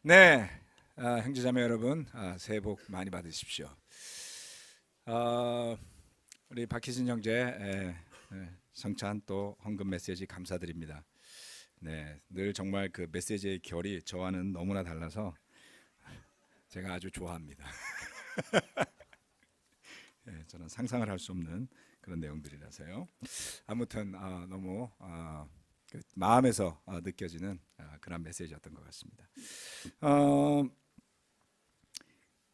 네, 형제자매 여러분, 새해 복 많이 받으십시오. 우리 박희진 형제 성찬 또 헌금 메시지 감사드립니다. 네, 늘 정말 그 메시지의 결이 저와는 너무나 달라서 제가 아주 좋아합니다. 네, 저는 상상을 할 수 없는 그런 내용들이라서요. 아무튼 너무 그 마음에서 느껴지는 그런 메시지였던 것 같습니다. 어,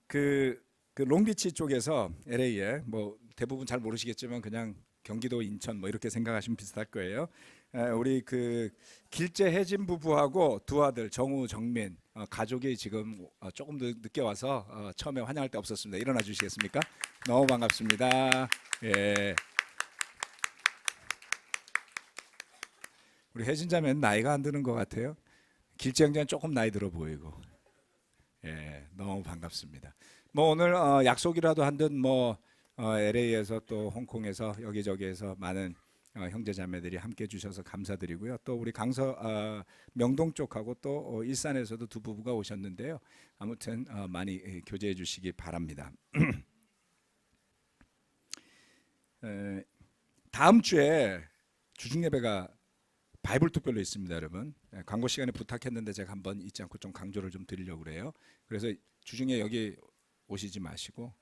그 롱비치 쪽에서 LA에 뭐 대부분 잘 모르시겠지만 그냥 경기도 인천 뭐 이렇게 생각하시면 비슷할 거예요. 우리 그 길재 혜진 부부하고 두 아들 정우 정민 가족이 지금 조금 늦게 와서 처음에 환영할 때 없었습니다. 일어나 주시겠습니까? 너무 반갑습니다. 예. 우리 혜진 자매는 나이가 안 드는 것 같아요. 길재 형제는 조금 나이 들어 보이고. 예, 너무 반갑습니다. 뭐 오늘 약속이라도 한 듯 뭐 LA에서 또 홍콩에서 여기저기에서 많은 형제자매들이 함께 해주셔서 감사드리고요. 또 우리 명동 쪽하고 또 일산에서도 두 부부가 오셨는데요. 아무튼 많이 교제해 주시기 바랍니다. 다음 주에 주중 예배가 바이블 특별로 있습니다, 여러분. 광고 시간에 부탁했는데 제가 한번 잊지 않고 좀 강조를 좀 드리려고 그래요. 그래서 주중에 여기 오시지 마시고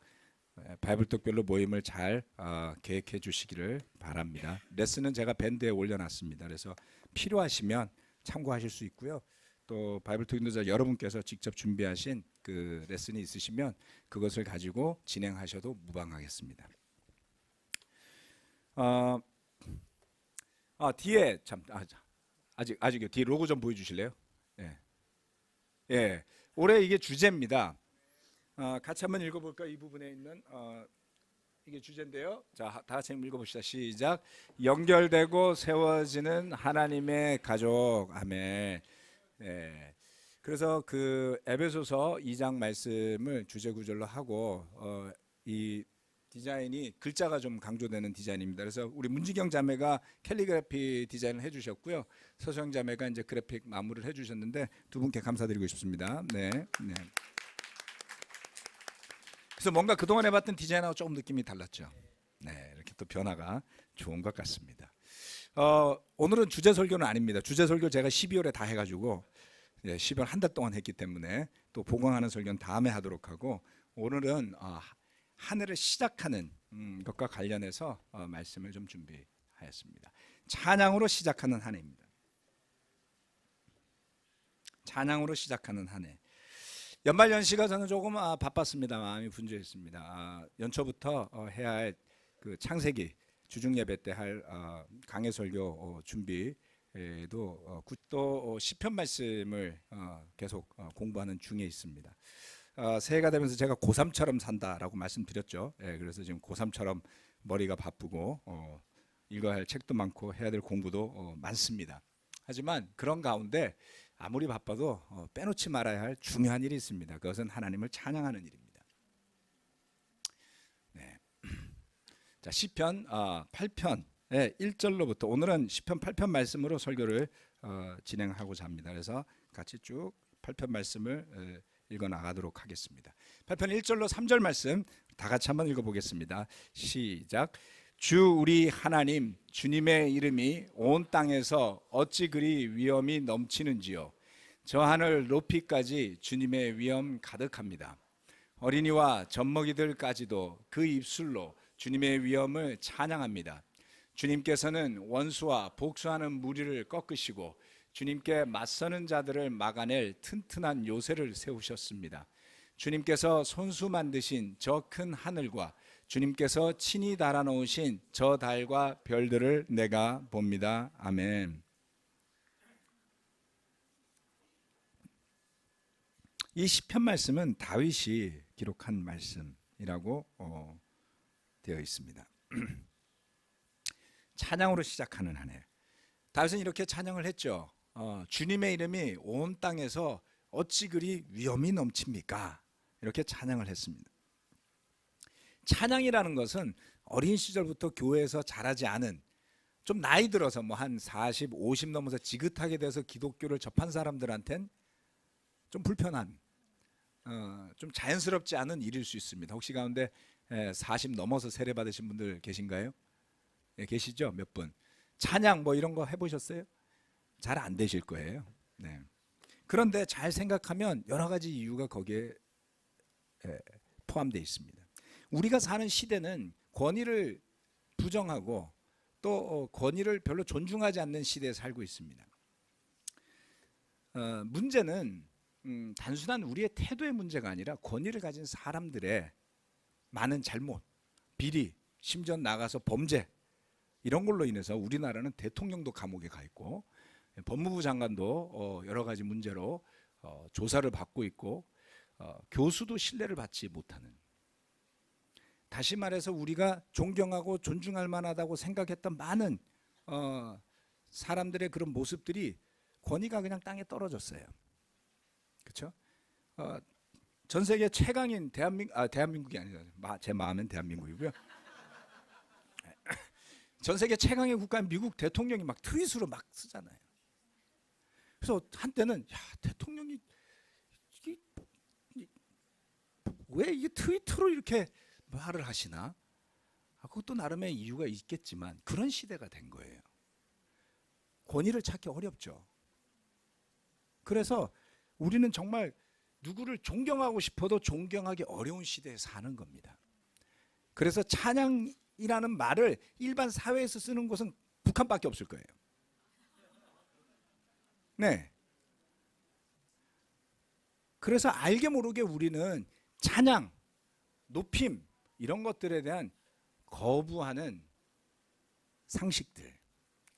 바이블 특별로 모임을 잘 계획해 주시기를 바랍니다. 레슨은 제가 밴드에 올려놨습니다. 그래서 필요하시면 참고하실 수 있고요. 또 바이블 특인도자 여러분께서 직접 준비하신 그 레슨이 있으시면 그것을 가지고 진행하셔도 무방하겠습니다. 뒤에 참 아직요. 뒤에 로고 좀 보여주실래요? 예, 예. 올해 이게 주제입니다. 같이 한번 읽어볼까? 이 부분에 있는 이게 주제인데요. 자, 다 같이 읽어봅시다. 시작. 연결되고 세워지는 하나님의 가족. 아멘. 예. 그래서 그 에베소서 2장 말씀을 주제 구절로 하고 이 디자인이 글자가 좀 강조되는 디자인입니다. 그래서 우리 문지경 자매가 캘리그래피 디자인을 해주셨고요. 서수영 자매가 이제 그래픽 마무리를 해주셨는데 두 분께 감사드리고 싶습니다. 네, 네. 그래서 뭔가 그동안 해봤던 디자인하고 조금 느낌이 달랐죠. 네, 이렇게 또 변화가 좋은 것 같습니다. 오늘은 주제 설교는 아닙니다. 주제 설교 제가 12월에 다 해가지고 12월 한 달 동안 했기 때문에 또 보강하는 설교는 다음에 하도록 하고 오늘은 한 해를 시작하는 것과 관련해서 말씀을 좀 준비하였습니다. 찬양으로 시작하는 한 해입니다. 찬양으로 시작하는 한 해. 연말연시가 저는 조금 바빴습니다. 마음이 분주했습니다. 연초부터 해야 할 그 창세기 주중 예배 때 할 강해 설교 준비도 또 시편 말씀을 계속 공부하는 중에 있습니다. 새해가 되면서 제가 고3처럼 산다라고 말씀드렸죠. 그래서 지금 고3처럼 머리가 바쁘고 읽어야 할 책도 많고 해야 될 공부도 많습니다. 하지만 그런 가운데 아무리 바빠도 빼놓지 말아야 할 중요한 일이 있습니다. 그것은 하나님을 찬양하는 일입니다. 네. 자, 시편 8편 1절로부터 오늘은 시편 8편 말씀으로 설교를 진행하고자 합니다. 그래서 같이 쭉 8편 말씀을 읽어 나가도록 하겠습니다. 8편 1절로 3절 말씀 다 같이 한번 읽어보겠습니다. 시작. 주 우리 하나님 주님의 이름이 온 땅에서 어찌 그리 위엄이 넘치는지요. 저 하늘 높이까지 주님의 위엄 가득합니다. 어린이와 젖먹이들까지도 그 입술로 주님의 위엄을 찬양합니다. 주님께서는 원수와 복수하는 무리를 꺾으시고 주님께 맞서는 자들을 막아낼 튼튼한 요새를 세우셨습니다. 주님께서 손수 만드신 저 큰 하늘과 주님께서 친히 달아놓으신 저 달과 별들을 내가 봅니다. 아멘. 이 시편 말씀은 다윗이 기록한 말씀이라고 되어 있습니다. 찬양으로 시작하는 한 해. 다윗은 이렇게 찬양을 했죠. 주님의 이름이 온 땅에서 어찌 그리 위엄이 넘칩니까? 이렇게 찬양을 했습니다. 찬양이라는 것은 어린 시절부터 교회에서 자라지 않은 좀 나이 들어서 뭐 한 40, 50 넘어서 지긋하게 돼서 기독교를 접한 사람들한텐 좀 불편한 좀 자연스럽지 않은 일일 수 있습니다. 혹시 가운데 40 넘어서 세례 받으신 분들 계신가요? 예, 계시죠? 몇 분? 찬양 뭐 이런 거 해보셨어요? 잘 안 되실 거예요. 네. 그런데 잘 생각하면 여러 가지 이유가 거기에 포함되어 있습니다. 우리가 사는 시대는 권위를 부정하고 또 권위를 별로 존중하지 않는 시대에 살고 있습니다. 문제는 단순한 우리의 태도의 문제가 아니라 권위를 가진 사람들의 많은 잘못, 비리, 심지어 나가서 범죄 이런 걸로 인해서 우리나라는 대통령도 감옥에 가 있고 법무부 장관도 여러 가지 문제로 조사를 받고 있고 교수도 신뢰를 받지 못하는, 다시 말해서 우리가 존경하고 존중할 만하다고 생각했던 많은 사람들의 그런 모습들이 권위가 그냥 땅에 떨어졌어요. 그렇죠? 전 세계 최강인 대한민국이 아니라 제 마음엔 대한민국이고요. 전 세계 최강의 국가인 미국 대통령이 막 트윗으로 막 쓰잖아요. 그래서 한때는 야, 대통령이 왜 이게 트위터로 이렇게 말을 하시나? 그것도 나름의 이유가 있겠지만 그런 시대가 된 거예요. 권위를 찾기 어렵죠. 그래서 우리는 정말 누구를 존경하고 싶어도 존경하기 어려운 시대에 사는 겁니다. 그래서 찬양이라는 말을 일반 사회에서 쓰는 곳은 북한밖에 없을 거예요. 네. 그래서 알게 모르게 우리는 찬양, 높임 이런 것들에 대한 거부하는 상식들,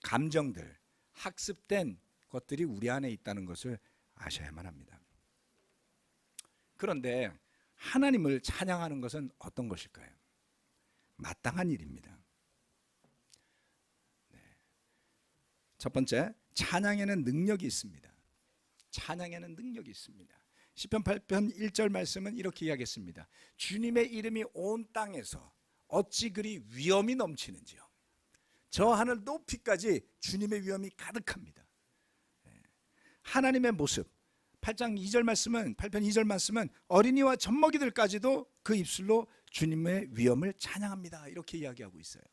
감정들, 학습된 것들이 우리 안에 있다는 것을 아셔야만 합니다. 그런데 하나님을 찬양하는 것은 어떤 것일까요? 마땅한 일입니다. 네. 첫 번째, 찬양에는 능력이 있습니다. 찬양에는 능력이 있습니다. 시편 8편 1절 말씀은 이렇게 이야기했습니다. 주님의 이름이 온 땅에서 어찌 그리 위엄이 넘치는지요. 저 하늘 높이까지 주님의 위엄이 가득합니다. 하나님의 모습, 8장 2절 말씀은 8편 2절 말씀은 어린이와 젖먹이들까지도 그 입술로 주님의 위엄을 찬양합니다. 이렇게 이야기하고 있어요.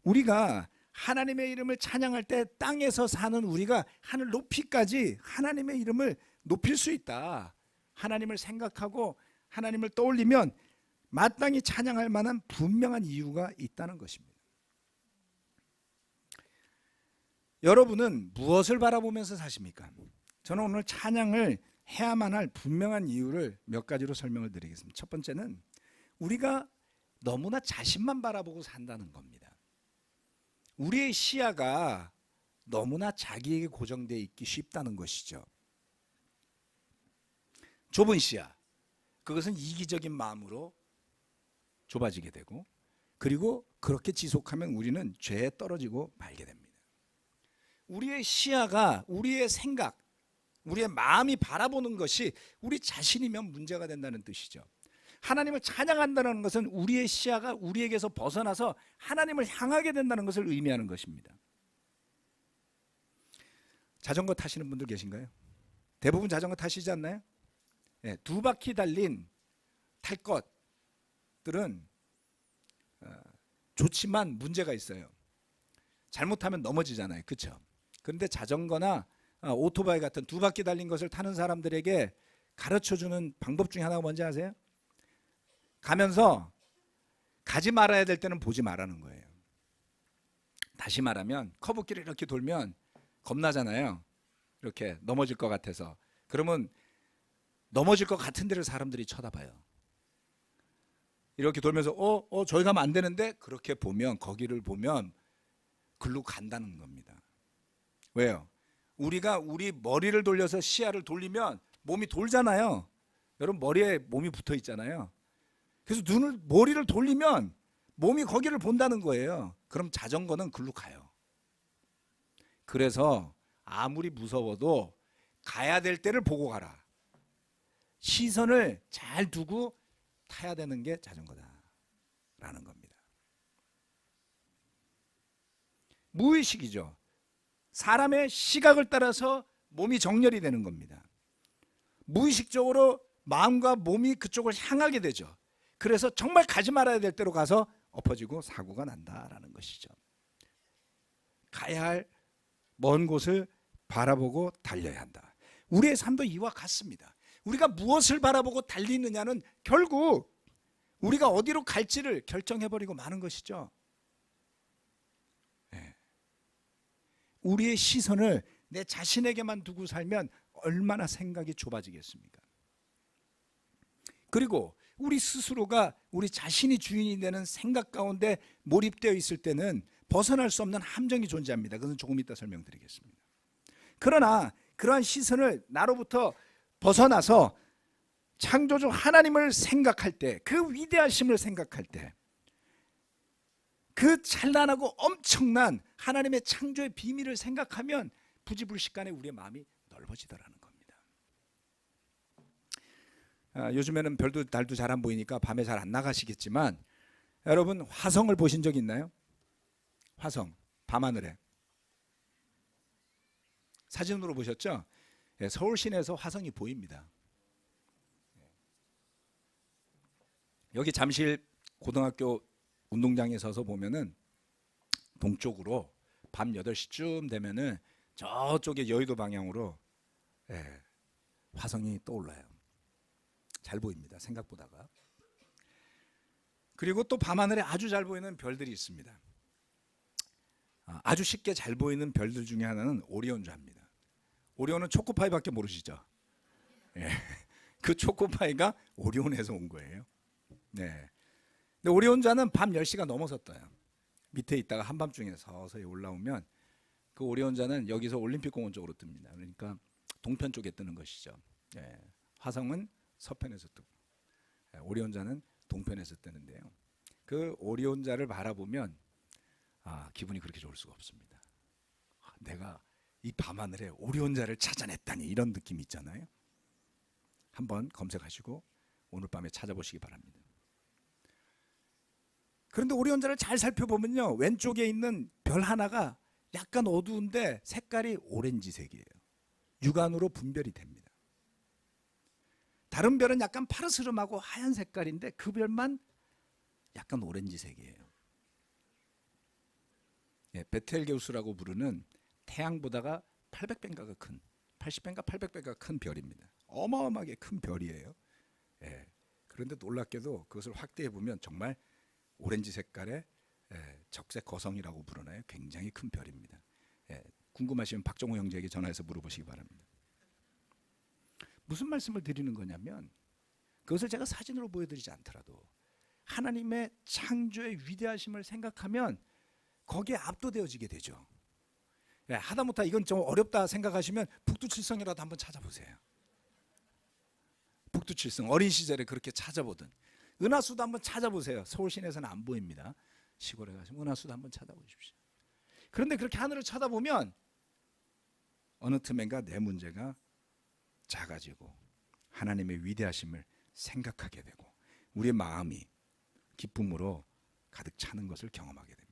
우리가 하나님의 이름을 찬양할 때 땅에서 사는 우리가 하늘 높이까지 하나님의 이름을 높일 수 있다. 하나님을 생각하고 하나님을 떠올리면 마땅히 찬양할 만한 분명한 이유가 있다는 것입니다. 여러분은 무엇을 바라보면서 사십니까? 저는 오늘 찬양을 해야만 할 분명한 이유를 몇 가지로 설명을 드리겠습니다. 첫 번째는 우리가 너무나 자신만 바라보고 산다는 겁니다. 우리의 시야가 너무나 자기에게 고정되어 있기 쉽다는 것이죠. 좁은 시야, 그것은 이기적인 마음으로 좁아지게 되고, 그리고 그렇게 지속하면 우리는 죄에 떨어지고 말게 됩니다. 우리의 시야가 우리의 생각, 우리의 마음이 바라보는 것이 우리 자신이면 문제가 된다는 뜻이죠. 하나님을 찬양한다는 것은 우리의 시야가 우리에게서 벗어나서 하나님을 향하게 된다는 것을 의미하는 것입니다. 자전거 타시는 분들 계신가요? 대부분 자전거 타시지 않나요? 네, 두 바퀴 달린 탈 것들은 좋지만 문제가 있어요. 잘못하면 넘어지잖아요. 그렇죠? 그런데 자전거나 오토바이 같은 두 바퀴 달린 것을 타는 사람들에게 가르쳐주는 방법 중에 하나가 뭔지 아세요? 가면서 가지 말아야 될 때는 보지 말라는 거예요. 다시 말하면 커브길을 이렇게 돌면 겁나잖아요. 이렇게 넘어질 것 같아서. 그러면 넘어질 것 같은 데를 사람들이 쳐다봐요. 이렇게 돌면서 저기 가면 안 되는데, 그렇게 보면, 거기를 보면 글로 간다는 겁니다. 왜요? 우리가 우리 머리를 돌려서 시야를 돌리면 몸이 돌잖아요. 여러분 머리에 몸이 붙어 있잖아요. 그래서 머리를 돌리면 몸이 거기를 본다는 거예요. 그럼 자전거는 글로 가요. 그래서 아무리 무서워도 가야 될 때를 보고 가라. 시선을 잘 두고 타야 되는 게 자전거다라는 겁니다. 무의식이죠. 사람의 시각을 따라서 몸이 정렬이 되는 겁니다. 무의식적으로 마음과 몸이 그쪽을 향하게 되죠. 그래서 정말 가지 말아야 될 때로 가서 엎어지고 사고가 난다라는 것이죠. 가야 할 먼 곳을 바라보고 달려야 한다. 우리의 삶도 이와 같습니다. 우리가 무엇을 바라보고 달리느냐는 결국 우리가 어디로 갈지를 결정해버리고 마는 것이죠. 우리의 시선을 내 자신에게만 두고 살면 얼마나 생각이 좁아지겠습니까? 그리고 우리 스스로가 우리 자신이 주인이 되는 생각 가운데 몰입되어 있을 때는 벗어날 수 없는 함정이 존재합니다. 그것은 조금 이따 설명드리겠습니다. 그러나 그러한 시선을 나로부터 벗어나서 창조주 하나님을 생각할 때, 그 위대하심을 생각할 때, 그 찬란하고 엄청난 하나님의 창조의 비밀을 생각하면 부지불식간에 우리의 마음이 넓어지더라는 겁니다. 요즘에는 별도 달도 잘 안 보이니까 밤에 잘 안 나가시겠지만, 여러분 화성을 보신 적 있나요? 화성 밤하늘에 사진으로 보셨죠? 서울 시내에서 화성이 보입니다. 여기 잠실 고등학교 운동장에 서서 보면은 동쪽으로 밤 8시쯤 되면은 저쪽에 여의도 방향으로 화성이 떠올라요. 잘 보입니다. 생각보다가. 그리고 또 밤하늘에 아주 잘 보이는 별들이 있습니다. 아주 쉽게 잘 보이는 별들 중에 하나는 오리온자입니다. 오리온은 초코파이밖에 모르시죠? 그 초코파이가 오리온에서 온 거예요. 근데 오리온자는 밤 10시가 넘어서 떠요. 밑에 있다가 한밤중에 서서히 올라오면 그 오리온자는 여기서 올림픽공원 쪽으로 뜹니다. 그러니까 동편 쪽에 뜨는 것이죠. 화성은 서편에서 뜨고 오리온자는 동편에서 뜨는데요. 그 오리온자를 바라보면 기분이 그렇게 좋을 수가 없습니다. 내가 이 밤하늘에 오리온자를 찾아냈다니, 이런 느낌이 있잖아요. 한번 검색하시고 오늘 밤에 찾아보시기 바랍니다. 그런데 오리온자를 잘 살펴보면요, 왼쪽에 있는 별 하나가 약간 어두운데 색깔이 오렌지색이에요. 육안으로 분별이 됩니다. 다른 별은 약간 파르스름하고 하얀 색깔인데 그 별만 약간 오렌지색이에요. 베텔게우스라고 부르는 태양보다가 800배인가가 큰, 80배인가 800배가 큰 별입니다. 어마어마하게 큰 별이에요. 그런데 놀랍게도 그것을 확대해 보면 정말 오렌지 색깔의 적색 거성이라고 부르나요? 굉장히 큰 별입니다. 궁금하시면 박정호 형제에게 전화해서 물어보시기 바랍니다. 무슨 말씀을 드리는 거냐면, 그것을 제가 사진으로 보여드리지 않더라도 하나님의 창조의 위대하심을 생각하면 거기에 압도되어지게 되죠. 하다못해 이건 좀 어렵다 생각하시면 북두칠성이라도 한번 찾아보세요. 북두칠성, 어린 시절에 그렇게 찾아보던 은하수도 한번 찾아보세요. 서울 시내에서는 안 보입니다. 시골에 가시면 은하수도 한번 찾아보십시오. 그런데 그렇게 하늘을 쳐다보면 어느 틈엔가 내 문제가 작아지고 하나님의 위대하심을 생각하게 되고 우리의 마음이 기쁨으로 가득 차는 것을 경험하게 됩니다.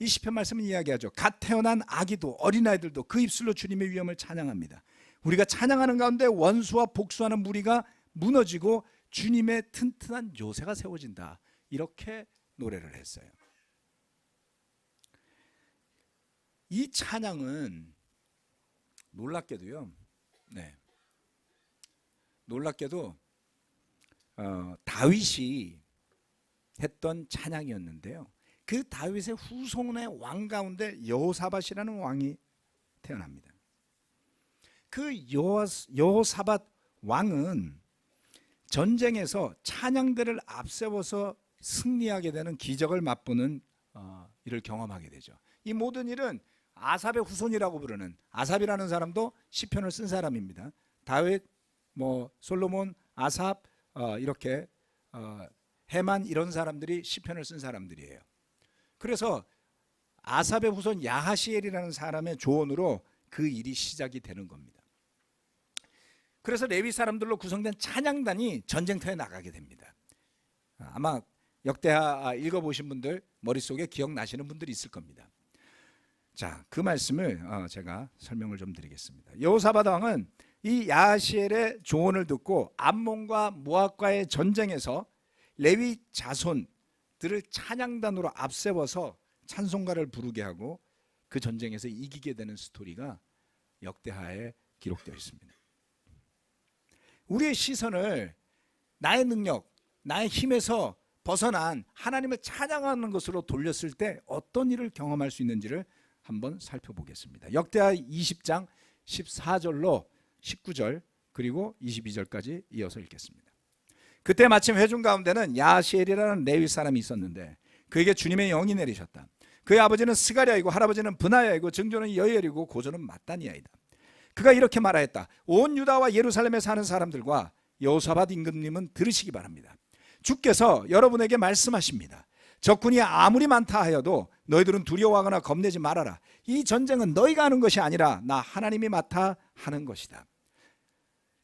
이 시편 말씀은 이야기하죠. 갓 태어난 아기도 어린아이들도 그 입술로 주님의 위엄을 찬양합니다. 우리가 찬양하는 가운데 원수와 복수하는 무리가 무너지고 주님의 튼튼한 요새가 세워진다. 이렇게 노래를 했어요. 이 찬양은 놀랍게도요. 놀랍게도 다윗이 했던 찬양이었는데요. 그 다윗의 후손의 왕 가운데 여호사밧이라는 왕이 태어납니다. 그 여호사밧 왕은 전쟁에서 찬양대를 앞세워서 승리하게 되는 기적을 맛보는 일을 경험하게 되죠. 이 모든 일은 아삽의 후손이라고 부르는, 아삽이라는 사람도 시편을 쓴 사람입니다. 다윗, 솔로몬, 아삽, 이렇게 헤만, 이런 사람들이 시편을 쓴 사람들이에요. 그래서 아삽의 후손 야하시엘이라는 사람의 조언으로 그 일이 시작이 되는 겁니다. 그래서 레위 사람들로 구성된 찬양단이 전쟁터에 나가게 됩니다. 아마 역대하 읽어보신 분들 머릿속에 기억나시는 분들이 있을 겁니다. 자, 그 말씀을 제가 설명을 좀 드리겠습니다. 여호사밧 왕은 이 야하시엘의 조언을 듣고 암몬과 모압과의 전쟁에서 레위 자손들을 찬양단으로 앞세워서 찬송가를 부르게 하고 그 전쟁에서 이기게 되는 스토리가 역대하에 기록되어 있습니다. 우리의 시선을 나의 능력, 나의 힘에서 벗어난 하나님을 찬양하는 것으로 돌렸을 때 어떤 일을 경험할 수 있는지를 한번 살펴보겠습니다. 역대하 20장 14절로 19절 그리고 22절까지 이어서 읽겠습니다. 그때 마침 회중 가운데는 야하시엘이라는 레위 사람이 있었는데 그에게 주님의 영이 내리셨다. 그의 아버지는 스가랴이고 할아버지는 브나야이고 증조는 여엘이고 고조는 마따니아이다. 그가 이렇게 말하였다. 온 유다와 예루살렘에 사는 사람들과 여호사밧 임금님은 들으시기 바랍니다. 주께서 여러분에게 말씀하십니다. 적군이 아무리 많다 하여도 너희들은 두려워하거나 겁내지 말아라. 이 전쟁은 너희가 하는 것이 아니라 나 하나님이 맡아 하는 것이다.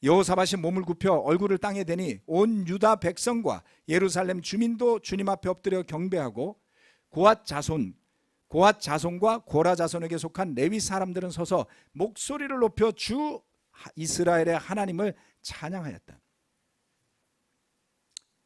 여호사밧이 몸을 굽혀 얼굴을 땅에 대니 온 유다 백성과 예루살렘 주민도 주님 앞에 엎드려 경배하고 고앗 자손과 고라 자손에게 속한 레위 사람들은 서서 목소리를 높여 주 이스라엘의 하나님을 찬양하였다.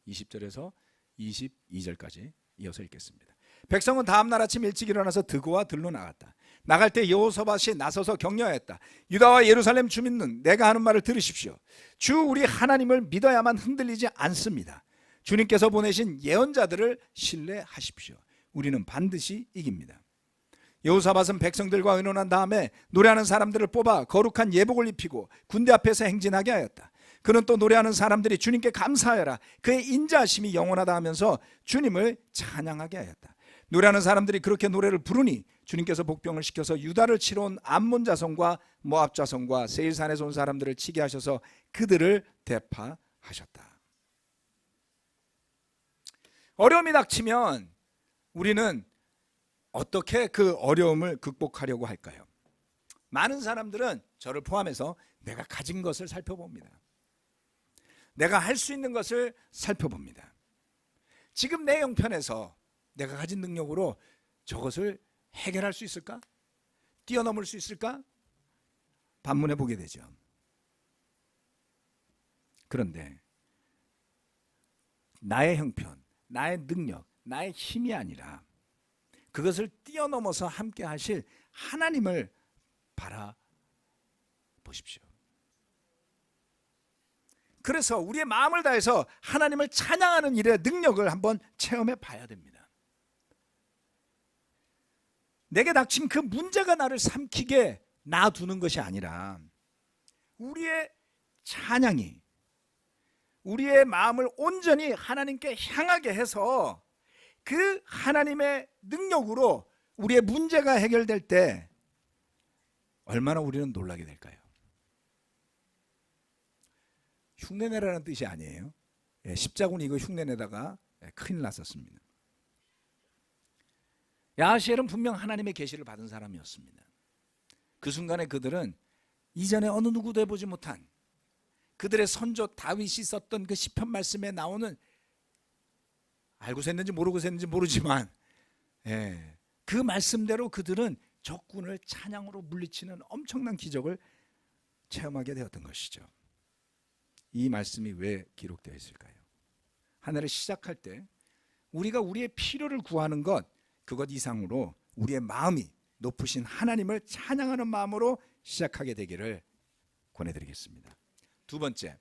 20절에서 22절까지 이어서 읽겠습니다. 백성은 다음 날 아침 일찍 일어나서 드고와 들로 나갔다. 나갈 때 여호사밧이 나서서 격려하였다. 유다와 예루살렘 주민은 내가 하는 말을 들으십시오. 주 우리 하나님을 믿어야만 흔들리지 않습니다. 주님께서 보내신 예언자들을 신뢰하십시오. 우리는 반드시 이깁니다. 여호사밧은 백성들과 의논한 다음에 노래하는 사람들을 뽑아 거룩한 예복을 입히고 군대 앞에서 행진하게 하였다. 그는 또 노래하는 사람들이 주님께 감사하여라 그의 인자하심이 영원하다 하면서 주님을 찬양하게 하였다. 노래하는 사람들이 그렇게 노래를 부르니 주님께서 복병을 시켜서 유다를 치러 온 암몬 자손과 모압 자손과 세일산에서 온 사람들을 치게 하셔서 그들을 대파하셨다. 어려움이 닥치면 우리는 어떻게 그 어려움을 극복하려고 할까요? 많은 사람들은 저를 포함해서 내가 가진 것을 살펴봅니다. 내가 할 수 있는 것을 살펴봅니다. 지금 내 형편에서 내가 가진 능력으로 저것을 해결할 수 있을까? 뛰어넘을 수 있을까? 반문해 보게 되죠. 그런데 나의 형편, 나의 능력, 나의 힘이 아니라 그것을 뛰어넘어서 함께 하실 하나님을 바라보십시오. 그래서 우리의 마음을 다해서 하나님을 찬양하는 일의 능력을 한번 체험해 봐야 됩니다. 내게 닥친 그 문제가 나를 삼키게 놔두는 것이 아니라 우리의 찬양이 우리의 마음을 온전히 하나님께 향하게 해서 그 하나님의 능력으로 우리의 문제가 해결될 때 얼마나 우리는 놀라게 될까요? 흉내내라는 뜻이 아니에요. 십자군 이거 흉내내다가 큰일 났었습니다. 야하시엘은 분명 하나님의 계시를 받은 사람이었습니다. 그 순간에 그들은 이전에 어느 누구도 해보지 못한 그들의 선조 다윗이 썼던 그 시편 말씀에 나오는 알고서 했는지 모르고서 했는지 모르지만 그 말씀대로 그들은 적군을 찬양으로 물리치는 엄청난 기적을 체험하게 되었던 것이죠. 이 말씀이 왜 기록되어 있을까요? 하나를 시작할 때 우리가 우리의 필요를 구하는 것 그것 이상으로 우리의 마음이 높으신 하나님을 찬양하는 마음으로 시작하게 되기를 권해드리겠습니다. 두 번째,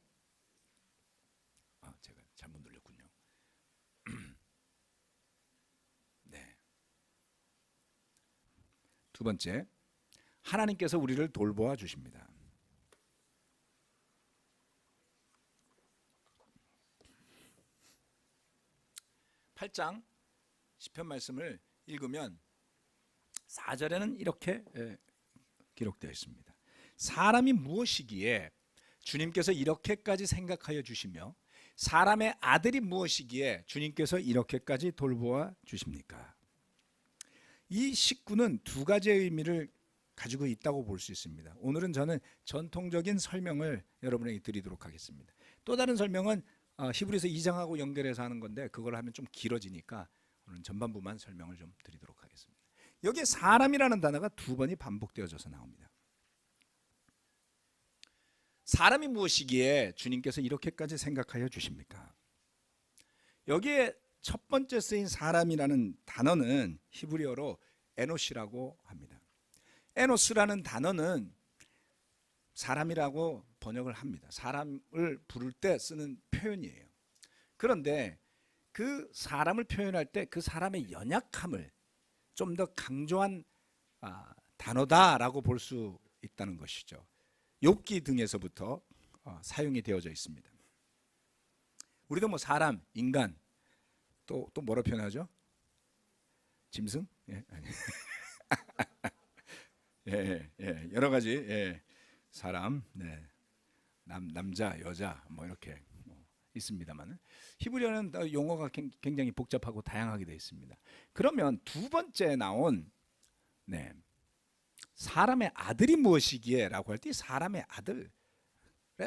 제가 잘못 눌렀군요. 네. 두 번째, 하나님께서 우리를 돌보아 주십니다. 8장 시편 말씀을 읽으면 4절에는 이렇게 기록되어 있습니다. 사람이 무엇이기에 주님께서 이렇게까지 생각하여 주시며 사람의 아들이 무엇이기에 주님께서 이렇게까지 돌보아 주십니까? 이 식구는 두 가지의 의미를 가지고 있다고 볼 수 있습니다. 오늘은 저는 전통적인 설명을 여러분에게 드리도록 하겠습니다. 또 다른 설명은 히브리서 2장하고 연결해서 하는 건데 그걸 하면 좀 길어지니까 오늘 전반부만 설명을 좀 드리도록 하겠습니다. 여기에 사람이라는 단어가 두 번이 반복되어져서 나옵니다. 사람이 무엇이기에 주님께서 이렇게까지 생각하여 주십니까? 여기에 첫 번째 쓰인 사람이라는 단어는 히브리어로 에노시라고 합니다. 에노스라는 단어는 사람이라고 번역을 합니다. 사람을 부를 때 쓰는 표현이에요. 그런데 그 사람을 표현할 때 그 사람의 연약함을 좀 더 강조한 단어다라고 볼 수 있다는 것이죠. 욥기 등에서부터 사용이 되어져 있습니다. 우리도 뭐 사람, 인간, 또 뭐라 표현하죠? 짐승? 예, 아니. 예, 여러 가지 사람, 남자, 여자 뭐 이렇게 있습니다만 히브리어는 용어가 굉장히 복잡하고 다양하게 되어 있습니다. 그러면 두 번째 나온 사람의 아들이 무엇이기에라고 할 때 사람의 아들,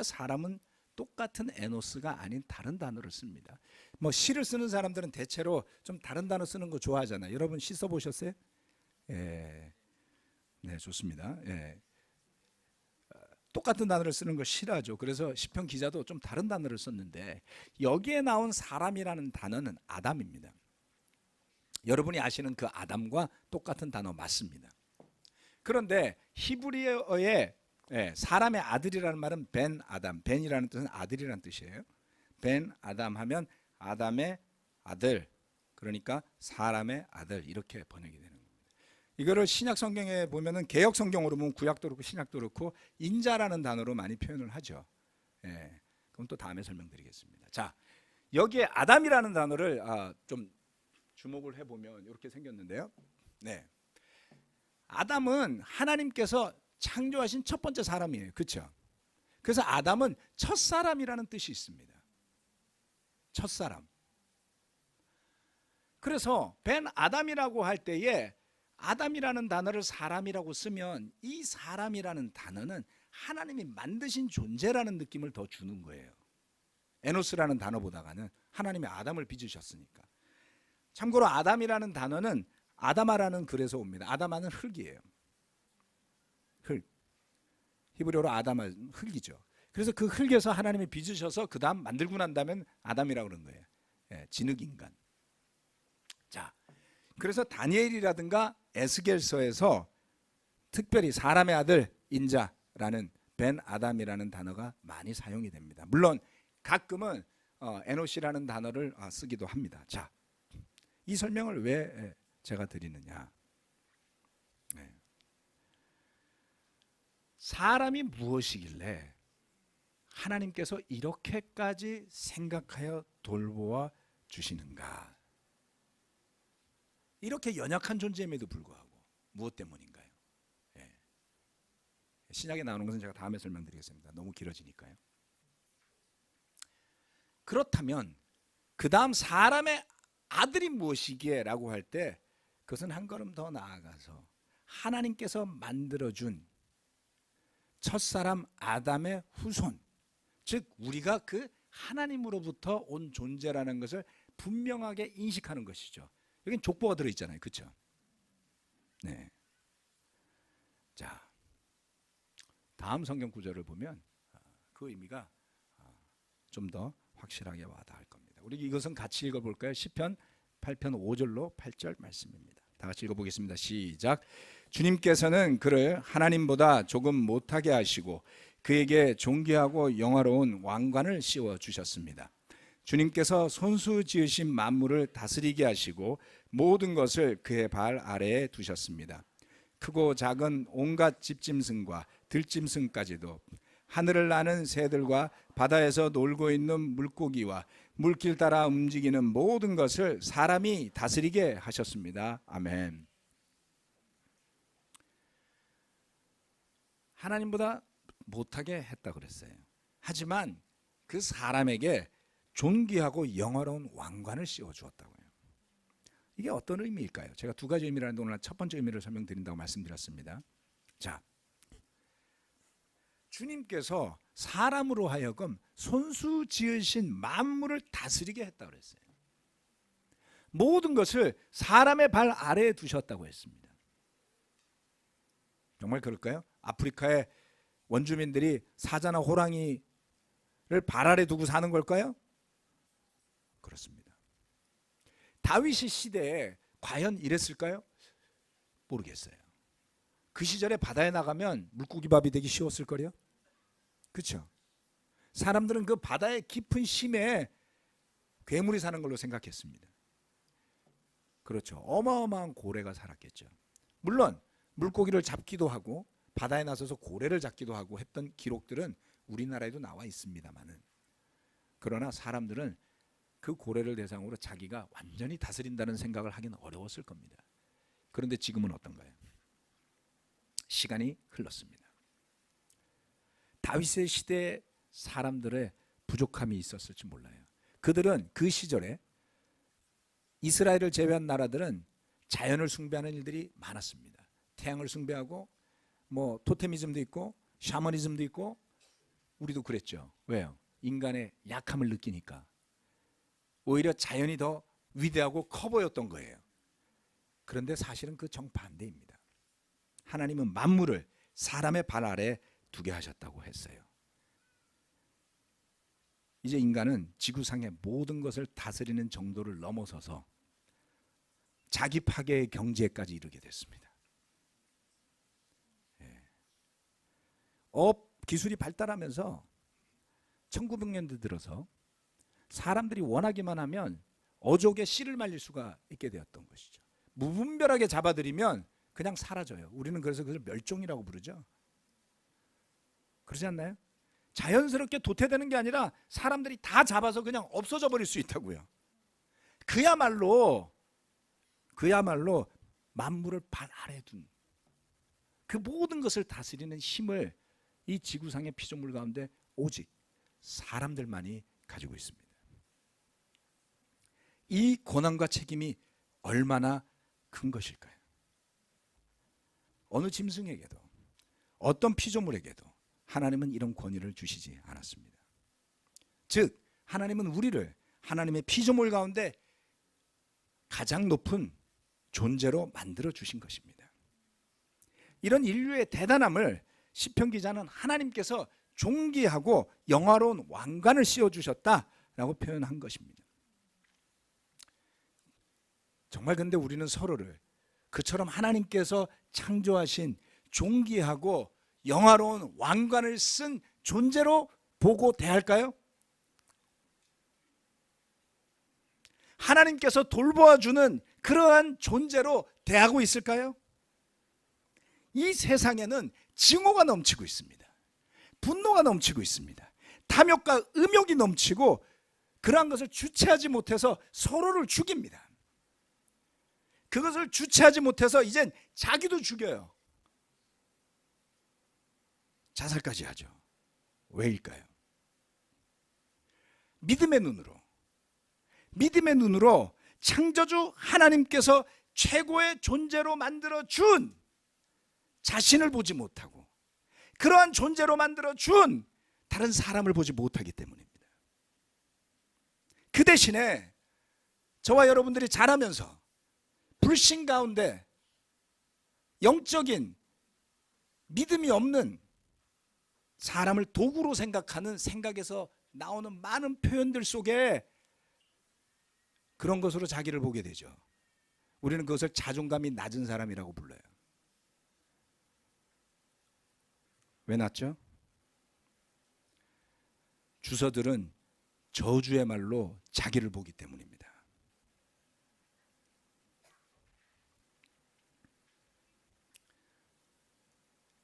사람은 똑같은 에노스가 아닌 다른 단어를 씁니다. 뭐 시를 쓰는 사람들은 대체로 좀 다른 단어 쓰는 거 좋아하잖아요. 여러분 시 써보셨어요? 네, 좋습니다. 똑같은 단어를 쓰는 걸 싫어하죠. 그래서 시편 기자도 좀 다른 단어를 썼는데 여기에 나온 사람이라는 단어는 아담입니다. 여러분이 아시는 그 아담과 똑같은 단어 맞습니다. 그런데 히브리어에 사람의 아들이라는 말은 벤 아담, 벤이라는 뜻은 아들이라는 뜻이에요. 벤 아담 하면 아담의 아들, 그러니까 사람의 아들 이렇게 번역이 되는 겁니다. 이거를 신약 성경에 보면은 개역 성경으로 보면 구약도 그렇고 신약도 그렇고 인자라는 단어로 많이 표현을 하죠. 그럼 또 다음에 설명드리겠습니다. 자, 여기에 아담이라는 단어를 좀 주목을 해보면 이렇게 생겼는데요. 아담은 하나님께서 창조하신 첫 번째 사람이에요. 그렇죠? 그래서 아담은 첫사람이라는 뜻이 있습니다. 첫사람. 그래서 벤 아담이라고 할 때에 아담이라는 단어를 사람이라고 쓰면 이 사람이라는 단어는 하나님이 만드신 존재라는 느낌을 더 주는 거예요. 에노스라는 단어보다는 하나님이 아담을 빚으셨으니까. 참고로 아담이라는 단어는 아다마라는 글에서 옵니다. 아다마는 흙이에요. 흙. 히브리어로 아다마는 흙이죠. 그래서 그 흙에서 하나님이 빚으셔서 그 다음 만들고 난 다음엔 아담이라고 그런 거예요. 진흙인간. 자, 그래서 다니엘이라든가 에스겔서에서 특별히 사람의 아들 인자라는 벤 아담이라는 단어가 많이 사용이 됩니다. 물론 가끔은 에노시라는 단어를 쓰기도 합니다. 자, 이 설명을 왜 제가 드리느냐? 사람이 무엇이길래 하나님께서 이렇게까지 생각하여 돌보아 주시는가? 이렇게 연약한 존재임에도 불구하고 무엇 때문인가요? 신약에 나오는 것은 제가 다음에 설명드리겠습니다. 너무 길어지니까요. 그렇다면 그 다음 사람의 아들이 무엇이기에 라고 할 때 그것은 한 걸음 더 나아가서 하나님께서 만들어준 첫사람 아담의 후손, 즉 우리가 그 하나님으로부터 온 존재라는 것을 분명하게 인식하는 것이죠. 여긴 족보가 들어있잖아요. 그렇죠? 자, 다음 성경 구절을 보면 그 의미가 좀 더 확실하게 와닿을 겁니다. 우리 이것은 같이 읽어볼까요? 시편 8편 5절로 8절 말씀입니다. 다 같이 읽어보겠습니다. 시작. 주님께서는 그를 하나님보다 조금 못하게 하시고 그에게 존귀하고 영화로운 왕관을 씌워 주셨습니다. 주님께서 손수 지으신 만물을 다스리게 하시고 모든 것을 그의 발 아래에 두셨습니다. 크고 작은 온갖 집짐승과 들짐승까지도 하늘을 나는 새들과 바다에서 놀고 있는 물고기와 물길 따라 움직이는 모든 것을 사람이 다스리게 하셨습니다. 아멘. 하나님보다 못하게 했다 그랬어요. 하지만 그 사람에게 존귀하고 영화로운 왕관을 씌워 주었다고요. 이게 어떤 의미일까요? 제가 두 가지 의미를 하는데 오늘 첫 번째 의미를 설명드린다고 말씀드렸습니다. 자, 주님께서 사람으로 하여금 손수 지으신 만물을 다스리게 했다고 그랬어요. 모든 것을 사람의 발 아래에 두셨다고 했습니다. 정말 그럴까요? 아프리카의 원주민들이 사자나 호랑이를 발 아래 두고 사는 걸까요? 그렇습니다. 다윗의 시대에 과연 이랬을까요? 모르겠어요. 그 시절에 바다에 나가면 물고기밥이 되기 쉬웠을 거요. 그렇죠? 사람들은 그 바다의 깊은 심에 괴물이 사는 걸로 생각했습니다. 그렇죠. 어마어마한 고래가 살았겠죠. 물론 물고기를 잡기도 하고 바다에 나서서 고래를 잡기도 하고 했던 기록들은 우리나라에도 나와 있습니다만은, 그러나 사람들은 그 고래를 대상으로 자기가 완전히 다스린다는 생각을 하기는 어려웠을 겁니다. 그런데 지금은 어떤가요? 시간이 흘렀습니다. 다윗의 시대에 사람들의 부족함이 있었을지 몰라요. 그들은 그 시절에 이스라엘을 제외한 나라들은 자연을 숭배하는 일들이 많았습니다. 태양을 숭배하고 뭐 토테미즘도 있고 샤머니즘도 있고, 우리도 그랬죠. 왜요? 인간의 약함을 느끼니까. 오히려 자연이 더 위대하고 커 보였던 거예요. 그런데 사실은 그 정반대입니다. 하나님은 만물을 사람의 발 아래 두게 하셨다고 했어요. 이제 인간은 지구상의 모든 것을 다스리는 정도를 넘어서서 자기 파괴의 경지에까지 이르게 됐습니다. 기술이 발달하면서 1900년대 들어서 사람들이 원하기만 하면 어족의 씨를 말릴 수가 있게 되었던 것이죠. 무분별하게 잡아들이면 그냥 사라져요. 우리는 그래서 그걸 멸종이라고 부르죠. 그러지 않나요? 자연스럽게 도태되는 게 아니라 사람들이 다 잡아서 그냥 없어져 버릴 수 있다고요. 그야말로 만물을 발 아래 둔 그 모든 것을 다스리는 힘을 이 지구상의 피조물 가운데 오직 사람들만이 가지고 있습니다. 이 권한과 책임이 얼마나 큰 것일까요? 어느 짐승에게도 어떤 피조물에게도 하나님은 이런 권위를 주시지 않았습니다. 즉 하나님은 우리를 하나님의 피조물 가운데 가장 높은 존재로 만들어 주신 것입니다. 이런 인류의 대단함을 시편 기자는 하나님께서 존귀하고 영화로운 왕관을 씌워주셨다라고 표현한 것입니다. 정말 근데 우리는 서로를 그처럼 하나님께서 창조하신 존귀하고 영화로운 왕관을 쓴 존재로 보고 대할까요? 하나님께서 돌보아주는 그러한 존재로 대하고 있을까요? 이 세상에는 증오가 넘치고 있습니다. 분노가 넘치고 있습니다. 탐욕과 음욕이 넘치고 그러한 것을 주체하지 못해서 서로를 죽입니다. 그것을 주체하지 못해서 이젠 자기도 죽여요. 자살까지 하죠. 왜일까요? 믿음의 눈으로 창조주 하나님께서 최고의 존재로 만들어 준 자신을 보지 못하고 그러한 존재로 만들어 준 다른 사람을 보지 못하기 때문입니다. 그 대신에 저와 여러분들이 자라면서 불신 가운데 영적인 믿음이 없는 사람을 도구로 생각하는 생각에서 나오는 많은 표현들 속에 그런 것으로 자기를 보게 되죠. 우리는 그것을 자존감이 낮은 사람이라고 불러요. 왜 낮죠? 주서들은 저주의 말로 자기를 보기 때문입니다.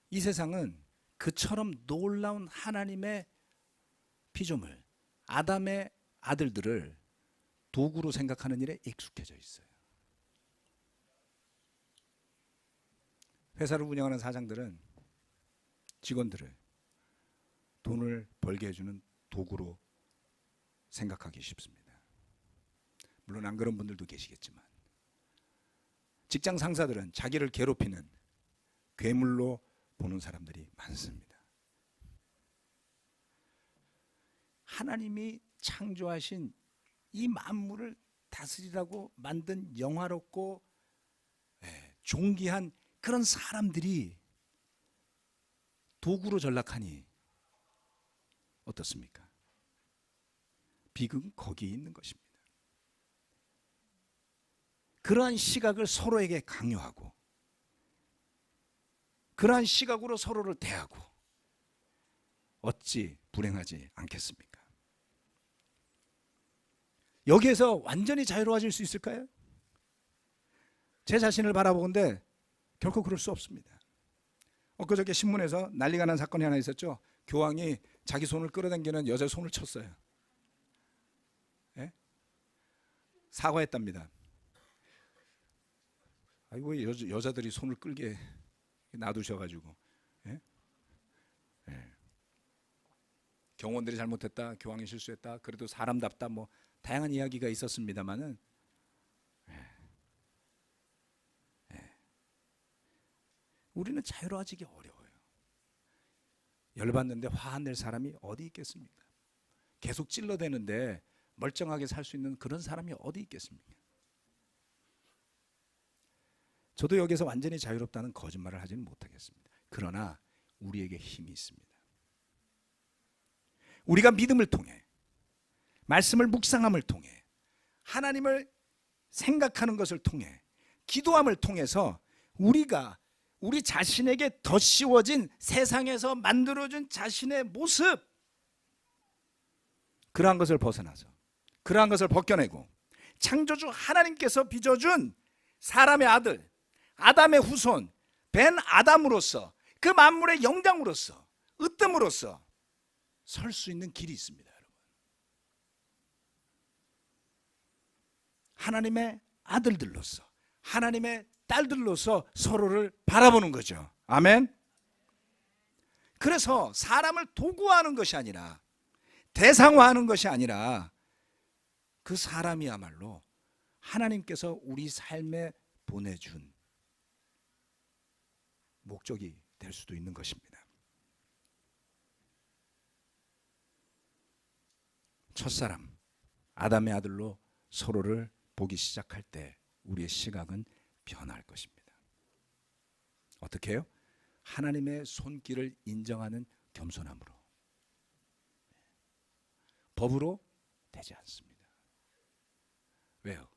이 세상은 그처럼 놀라운 하나님의 피조물 아담의 아들들을 도구로 생각하는 일에 익숙해져 있어요. 회사를 운영하는 사장들은 직원들을 돈을 벌게 해주는 도구로 생각하기 쉽습니다. 물론 안 그런 분들도 계시겠지만 직장 상사들은 자기를 괴롭히는 괴물로 보는 사람들이 많습니다. 하나님이 창조하신 이 만물을 다스리라고 만든 영화롭고 존귀한 그런 사람들이 도구로 전락하니 어떻습니까? 비극은 거기에 있는 것입니다. 그러한 시각을 서로에게 강요하고 그러한 시각으로 서로를 대하고 어찌 불행하지 않겠습니까? 여기에서 완전히 자유로워질 수 있을까요? 제 자신을 바라보건대 결코 그럴 수 없습니다. 엊그저께 신문에서 난리가 난 사건이 하나 있었죠. 교황이 자기 손을 끌어당기는 여자 손을 쳤어요. 예? 사과했답니다. 아이고 여자들이 손을 끌게 놔두셔가지고 예? 예. 경호원들이 잘못했다, 교황이 실수했다, 그래도 사람답다, 뭐 다양한 이야기가 있었습니다만은 우리는 자유로워지기 어려워요. 열받는데 화 안 낼 사람이 어디 있겠습니까? 계속 찔러대는데 멀쩡하게 살 수 있는 그런 사람이 어디 있겠습니까? 저도 여기서 완전히 자유롭다는 거짓말을 하지는 못하겠습니다. 그러나 우리에게 힘이 있습니다. 우리가 믿음을 통해, 말씀을 묵상함을 통해, 하나님을 생각하는 것을 통해, 기도함을 통해서 우리가 우리 자신에게 더 씌워진 세상에서 만들어준 자신의 모습, 그러한 것을 벗어나서 그러한 것을 벗겨내고 창조주 하나님께서 빚어준 사람의 아들, 아담의 후손, 벤 아담으로서 그 만물의 영장으로서 으뜸으로서 설 수 있는 길이 있습니다. 여러분, 하나님의 아들들로서, 하나님의 딸들로서 서로를 바라보는 거죠. 아멘. 그래서 사람을 도구화하는 것이 아니라, 대상화하는 것이 아니라 그 사람이야말로 하나님께서 우리 삶에 보내준 목적이 될 수도 있는 것입니다. 첫사람 아담의 아들로 서로를 보기 시작할 때 우리의 시각은 변할 것입니다. 어떻게 해요? 하나님의 손길을 인정하는 겸손함으로. 법으로 되지 않습니다. 왜요?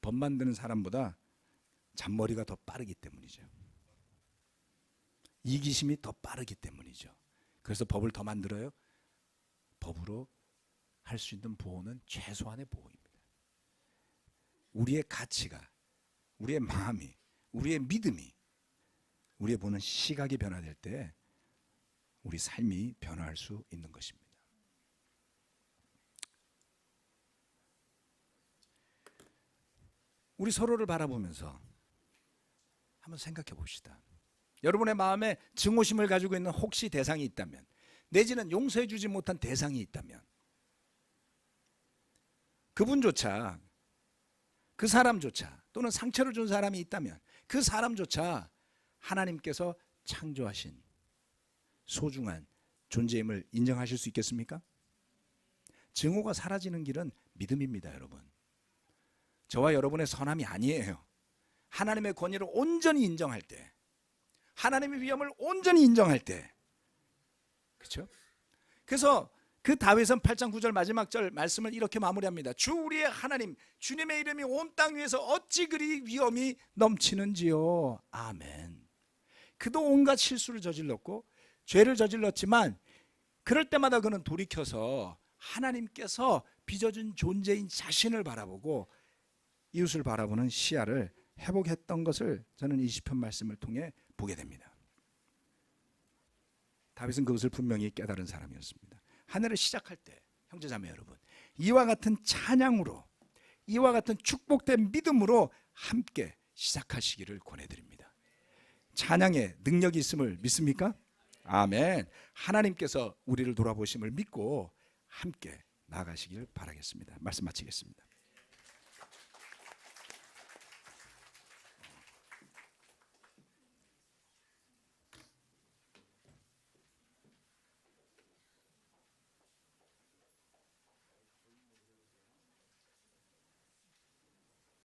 법 만드는 사람보다 잔머리가 더 빠르기 때문이죠. 이기심이 더 빠르기 때문이죠. 그래서 법을 더 만들어요. 법으로 할 수 있는 보호는 최소한의 보호입니다. 우리의 가치가, 우리의 마음이, 우리의 믿음이, 우리의 보는 시각이 변화될 때 우리 삶이 변화할 수 있는 것입니다. 우리 서로를 바라보면서 한번 생각해 봅시다. 여러분의 마음에 증오심을 가지고 있는 혹시 대상이 있다면, 내지는 용서해 주지 못한 대상이 있다면, 그분조차, 그 사람조차, 또는 상처를 준 사람이 있다면 그 사람조차 하나님께서 창조하신 소중한 존재임을 인정하실 수 있겠습니까? 증오가 사라지는 길은 믿음입니다. 여러분, 저와 여러분의 선함이 아니에요. 하나님의 권위를 온전히 인정할 때, 하나님의 위엄을 온전히 인정할 때, 그렇죠? 그래서 그 다윗은 8장 9절 마지막 절 말씀을 이렇게 마무리합니다. 주 우리의 하나님, 주님의 이름이 온 땅 위에서 어찌 그리 위엄이 넘치는지요. 아멘. 그도 온갖 실수를 저질렀고 죄를 저질렀지만 그럴 때마다 그는 돌이켜서 하나님께서 빚어준 존재인 자신을 바라보고 이웃을 바라보는 시야를 회복했던 것을 저는 이 시편 말씀을 통해 보게 됩니다. 다윗은 그것을 분명히 깨달은 사람이었습니다. 한 해를 시작할 때 형제자매 여러분, 이와 같은 찬양으로, 이와 같은 축복된 믿음으로 함께 시작하시기를 권해드립니다. 찬양에 능력이 있음을 믿습니까? 아멘. 하나님께서 우리를 돌아보심을 믿고 함께 나아가시길 바라겠습니다. 말씀 마치겠습니다.